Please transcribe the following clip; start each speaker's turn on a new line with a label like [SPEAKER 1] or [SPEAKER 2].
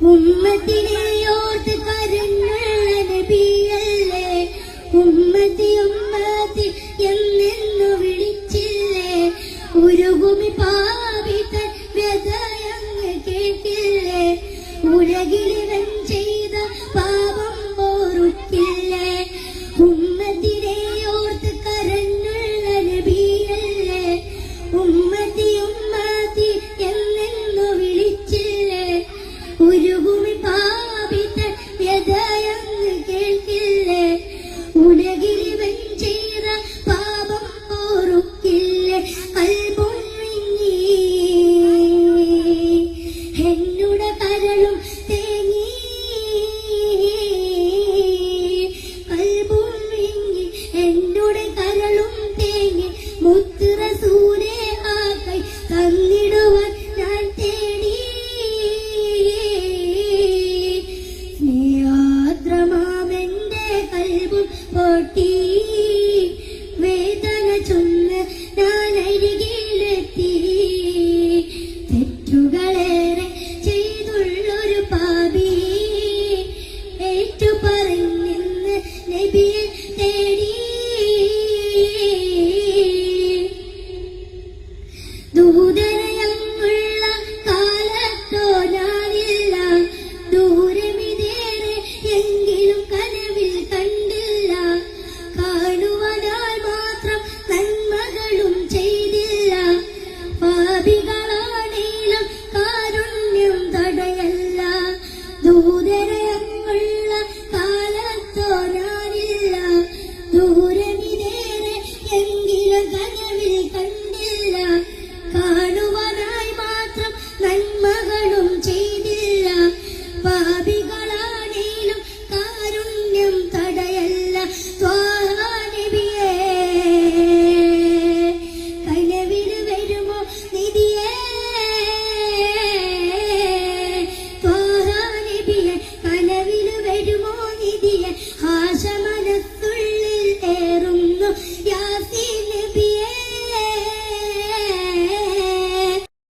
[SPEAKER 1] ഉമ്മത്തിനെ ഓർത്ത് കരഞ്ഞുള്ള നബിയല്ലേ, ഉമ്മത്തി ഉമ്മത്തി എന്നെന്നു വിളിച്ചില്ലേ, ഉരുകുമി പാപിതൻ വ്യതയങ്ങ് കേട്ടില്ലേ, ഉലകിലിവൻ ചെയ്ത പാപം ഓർക്കില്ലേ. ഉമ്മത്തിനെ ഓർത്ത് കരഞ്ഞുള്ള നബിയല്ലേ, ഉമ്മത്തി ഉമ്മത്തി എന്നെന്നു വിളിച്ചില്ലേ, ഉരുകുമി പാപിതൻ വ്യതയങ്ങ് കേൾക്കില്ലേ, ഉലകിലിവൻ ചെയ്ത പാപം ഓർക്കില്ലേ. കൽബും വിങ്ങി എന്നുടെ കരളും തേങ്ങി, കൽബും വിങ്ങി എന്നുടെ കരളും തേങ്ങി, മുത്ത് റസൂലേ ആ കൈ തന്നിടുവാൻ ഞാൻ തേടി. സ്നേഹാദ്രമാമെന്റെ കൽബും പൊട്ടി, വേദന ചൊന്ന് ഞാൻ അരികിലെത്തി, തെറ്റുകളേറെ ചെയ്തുള്ളൊരു പാപി ഏറ്റു പറഞ്ഞെന്ന് നബിയെ തേടി. ദൂതരയങ്ങുള്ള കാലത്തോ ഞാനില്ല, ദൂരമിതേറെ എങ്കിലും കനവിൽ കണ്ടില്ല, കാണുവാനായി മാത്രം നന്മകളും ചെയ്തില്ല, പാപികളാണേലും കാരുണ്യം തടയല്ല. ദൂതരയങ്ങുള്ള കാലത്തോ ഞാനില്ല, ദൂരമിതേറെ എങ്കിലും കനവിൽ കണ്ടില്ല, കാണുവാനായി മാത്രം നന്മകളും ചെയ്തില്ല, പാപികളാണേലും കാരുണ്യം തടയല്ല. ത്വാഹ നബിയേ കനവില് വരുമോ നിധിയേ, ത്വാഹ നബിയേ കനവില് വരുമോ നിധിയേ, ആശ മനസ്സ്